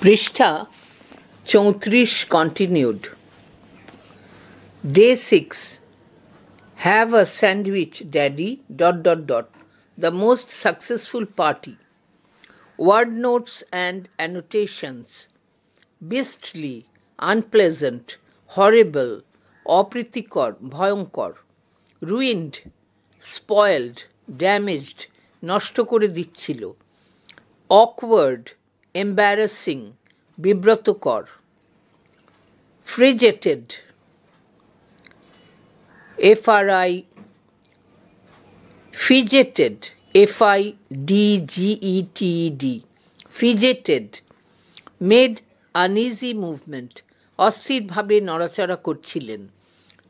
পৃষ্ঠা 34 continued. Day 6. Have a sandwich, Daddy. ... The most successful party. Word notes and annotations. Beastly, unpleasant, horrible, অপ্রীতিকর, ভয়ঙ্কর. Ruined, spoiled, damaged, নষ্ট করে দিচ্ছিল. Awkward, embarrassing, বিব্রতকর. Fidgeted, fidgeted, F-I-D-G-E-T-E-D, fidgeted, made uneasy movement, অস্থিরভাবে নড়াচড়া করছিলেন.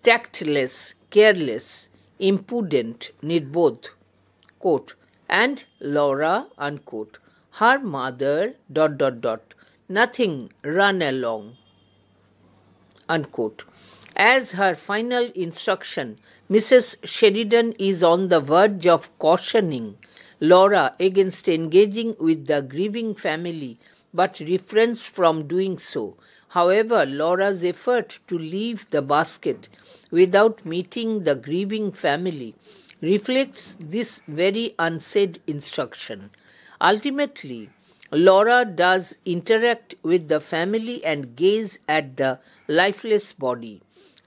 Tactless, careless, impudent, নির্বোধ. Quote, and Laura, unquote, her mother, ... nothing, run along, unquote. As her final instruction, Mrs. Sheridan is on the verge of cautioning Laura against engaging with the grieving family, but refrains from doing so. However, Laura's effort to leave the basket without meeting the grieving family reflects this very unsaid instruction. Ultimately, Laura does interact with the family and gaze at the lifeless body.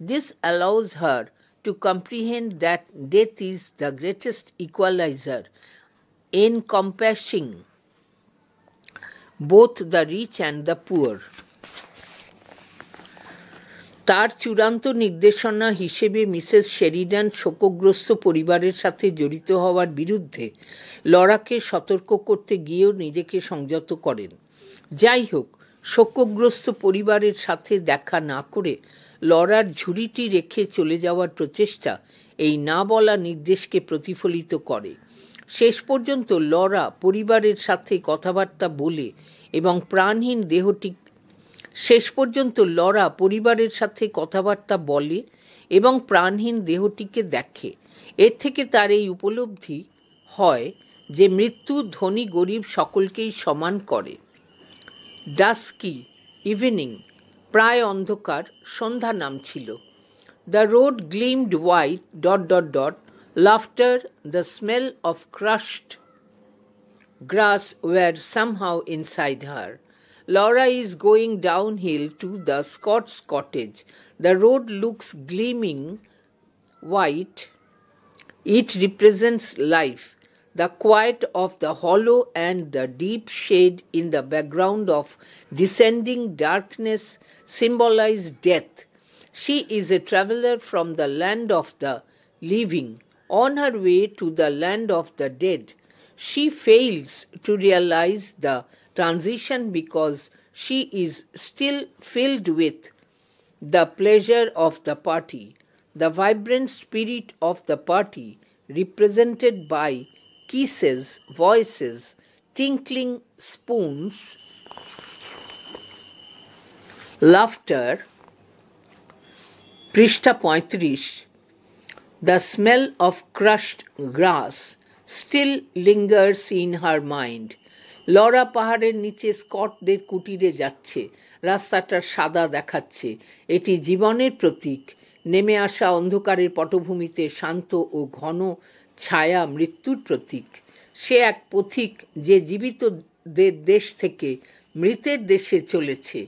This allows her to comprehend that death is the greatest equalizer, encompassing both the rich and the poor. তার চূড়ান্ত নির্দেশনা হিসেবে Mrs Sheridan শোকগ্রস্ত পরিবারের সাথে জড়িত হওয়ার বিরুদ্ধে লরাকে সতর্ক করতে গিয়েও নিজেকে সংযত করেন. যাই হোক, শোকগ্রস্ত পরিবারের সাথে দেখা না করে লরার ঝুড়িটি রেখে চলে যাওয়ার প্রচেষ্টা এই না বলা নির্দেশকে প্রতিফলিত করে. শেষ পর্যন্ত লরা পরিবারের সাথে কথাবার্তা বলে এবং প্রাণহীন দেহটিকে দেখে. এর থেকে তার এই উপলব্ধি হয় যে মৃত্যু ধনী গরিব সকলকেই সমান করে. ডাস্কি, ইভিনিং, প্রায় অন্ধকার, সন্ধ্যা নামছিল. The road gleamed white ... laughter, the smell of crushed grass were somehow inside her. Laura is going downhill to the Scott's cottage. The road looks gleaming white. It represents life. The quiet of the hollow and the deep shade in the background of descending darkness symbolize death. She is a traveler from the land of the living, on her way to the land of the dead. She fails to realize the transition because she is still filled with the pleasure of the party, the vibrant spirit of the party represented by kisses, voices, tinkling spoons, laughter. পৃষ্ঠা 35. The smell of crushed grass still lingers in her mind. Laura পাহাড়ের নিচে স্কটদের কুটিরে যাচ্ছে. রাস্তাটা সাদা দেখাচ্ছে. এটি জীবনের প্রতীক. নেমে আসা অন্ধকারের পটভূমিতে শান্ত ও ঘন ছায়া মৃত্যুর প্রতীক. সে এক পথিক যে জীবিতদের দেশ থেকে মৃতের দেশে চলেছে.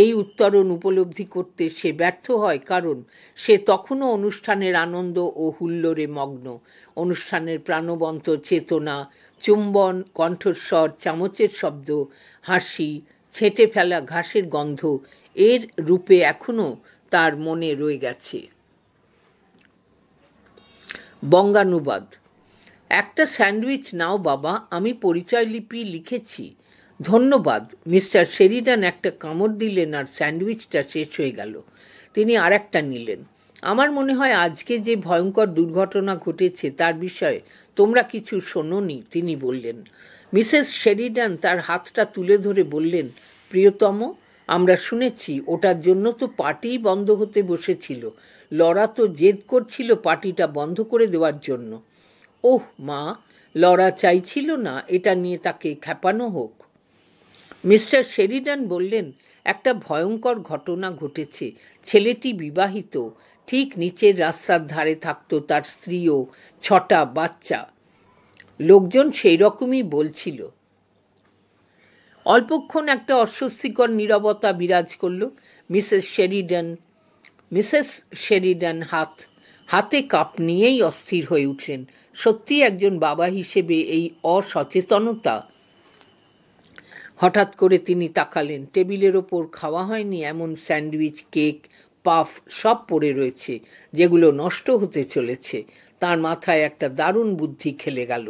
এই উত্তরণ উপলব্ধি করতে সে ব্যর্থ হয়, কারণ সে তখনও অনুষ্ঠানের আনন্দ ও হুল্লোড়ে মগ্ন. অনুষ্ঠানের প্রাণবন্ত চেতনা, চুম্বন, কণ্ঠস্বর, চামচের শব্দ, হাসি, ছেঁটে ফেলা ঘাসের গন্ধ এর রূপে এখনও তার মনে রয়ে গেছে. বঙ্গানুবাদ. একটা স্যান্ডউইচ নাও বাবা, আমি পরিচয়লিপি লিখেছি. ধন্যবাদ. মিস্টার শেরিডান একটা কামড় দিলেন আর স্যান্ডউইচটা শেষ হয়ে গেল. তিনি আর একটা নিলেন. আমার মনে হয় আজকে যে ভয়ঙ্কর দুর্ঘটনা ঘটেছে তার বিষয়ে তোমরা কিছু শোনোনি, তিনি বললেন. মিসেস শেরিডান তার হাতটা তুলে ধরে বললেন, প্রিয়তম, আমরা শুনেছি. ওটার জন্য তো পার্টিই বন্ধ হতে বসেছিল. লরা তো জেদ করছিল পার্টিটা বন্ধ করে দেওয়ার জন্য. ওহ মা, লরা চাইছিল না এটা নিয়ে তাকে খেপানো হোক. মিস্টার শেরিডান বললেন, একটা ভয়ঙ্কর ঘটনা ঘটেছে। ছেলেটি বিবাহিত, ঠিক নিচের রাস্তার ধারে থাকতো তার স্ত্রী ও 6টা বাচ্চা। লোকজন সেই রকমই বলছিল। অল্পক্ষণ একটা অস্বস্তিকর নীরবতা বিরাজ করল। মিসেস শেরিডান হাতে কাপ নিয়েই অস্থির হয়ে উঠলেন। সত্যি একজন বাবা হিসেবে এই অসচেতনতা। হঠাৎ করে তিনি তাকালেন। টেবিলের ওপর খাওয়া হয়নি এমন স্যান্ডউইচ, কেক, পাফ সব পড়ে রয়েছে, যেগুলো নষ্ট হতে চলেছে। তার মাথায় একটা দারুণ বুদ্ধি খেলে গেল।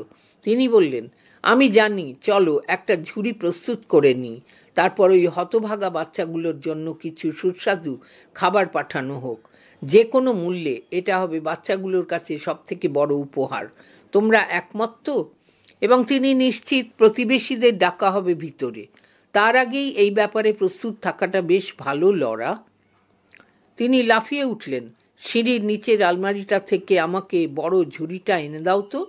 তিনি বললেন, আমি জানি, চলো একটা ঝুড়ি প্রস্তুত করে নিই, তারপর ওই হতভাগা বাচ্চাগুলোর জন্য কিছু সুস্বাদু খাবার পাঠানো হোক। যে কোনো মূল্যে এটা হবে বাচ্চাগুলোর কাছে সবথেকে বড় উপহার। তোমরা একমত তো? এবং তিনি নিশ্চিত প্রতিবেশীদের ডাকা হবে ভিতরে। তার আগেই এই ব্যাপারে প্রস্তুত থাকাটা বেশ ভালো, লরা। তিনি লাফিয়ে উঠলেন, সিঁড়ির নিচের আলমারিটা থেকে আমাকে বড় ঝুড়িটা এনে দাও তো।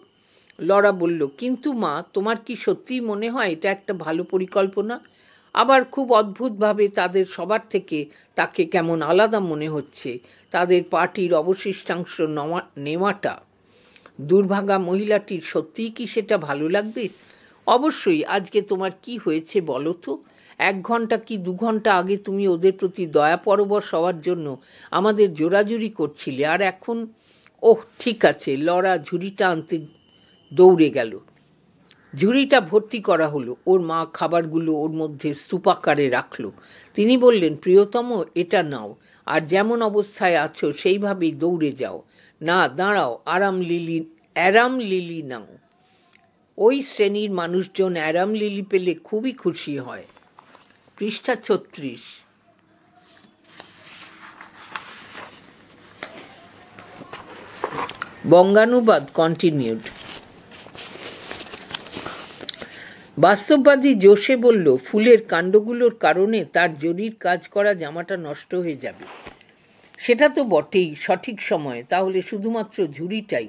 লরা বলল, কিন্তু মা, তোমার কি সত্যিই মনে হয় এটা একটা ভালো পরিকল্পনা? আবার খুব অদ্ভুতভাবে তাদের সবার থেকে তাকে কেমন আলাদা মনে হচ্ছে। তাদের পার্টির অবশিষ্টাংশ নেওয়াটা দুর্ভাগা মহিলাটির সত্যিই কি সেটা ভালো লাগবে? অবশ্যই। আজকে তোমার কি হয়েছে বলো তো? 1 ঘন্টা কি 2 ঘন্টা আগে তুমি ওদের প্রতি দয়া পরবশ হওয়ার জন্য আমাদের জোরাজুরি করছিলে, আর এখন? ওহ, ঠিক আছে। লরা ঝুড়িটা আনতে দৌড়ে গেল। ঝুড়িটা ভর্তি করা হলো। ওর মা খাবারগুলো ওর মধ্যে স্তূপাকারে রাখলো। তিনি বললেন, প্রিয়তম, এটা নাও, আর যেমন অবস্থায় আছো সেইভাবেই দৌড়ে যাও। না, দাঁড়াও, অ্যারাম লিলি নাও। ওই শ্রেণীর মানুষজন অ্যারাম লিলি পেলে খুবই খুশি হয়। পৃষ্ঠা 36। বঙ্গানুবাদ কন্টিনিউড। বাস্তববাদী জোশে বলল, ফুলের কাণ্ডগুলোর কারণে তার জরির কাজ করা জামাটা নষ্ট হয়ে যাবে। সেটা তো বটেই, সঠিক সময়ে। তাহলে শুধুমাত্র ঝুড়িটাই।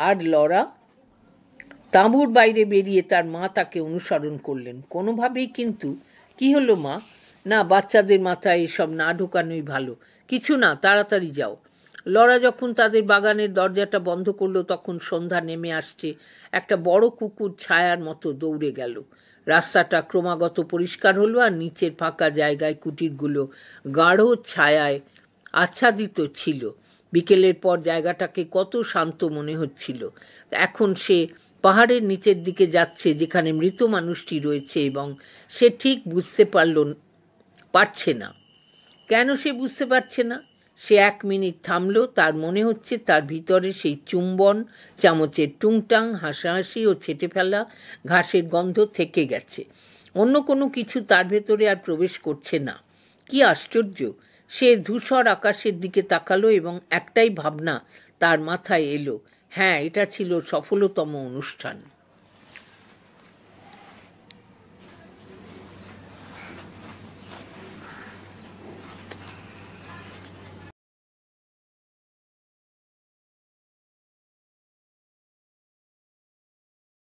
আর লরা? তাঁবুর বাইরে বেরিয়ে তার মা তাকে অনুসরণ করলেন। কোনোভাবেই কিন্তু। কি হলো মা? না, বাচ্চাদের মাথায় এসব না ঢোকানোই ভালো। কিছু না, তাড়াতাড়ি যাও। লরা যখন তাদের বাগানের দরজাটা বন্ধ করলো তখন সন্ধ্যা নেমে আসছে। একটা বড় কুকুর ছায়ার মতো দৌড়ে গেল। রাস্তাটা ক্রমাগত পরিষ্কার হলো, আর নিচের ফাঁকা জায়গায় কুটিরগুলো গাঢ় ছায়ায় আচ্ছাদিত ছিল। বিকেলের পর জায়গাটাকে কত শান্ত মনে হচ্ছিল। এখন সে পাহাড়ের নিচের দিকে যাচ্ছে, যেখানে মৃত মানুষটি রয়েছে, এবং সে ঠিক বুঝতে পারছে না। কেন সে বুঝতে পারছে না? সে 1 মিনিট থামল। তার মনে হচ্ছে তার ভিতরে সেই চুম্বন, চামচের টুংটাং, হাসাহাসি ও ছেটে ফেলা ঘাসের গন্ধ থেকে গেছে। অন্য কোনো কিছু তার ভেতরে আর প্রবেশ করছে না। কি আশ্চর্য! সে ধূসর আকাশের দিকে তাকালো এবং একটাই ভাবনা তার মাথায় এলো, হ্যাঁ, এটা ছিল সফলতম অনুষ্ঠান।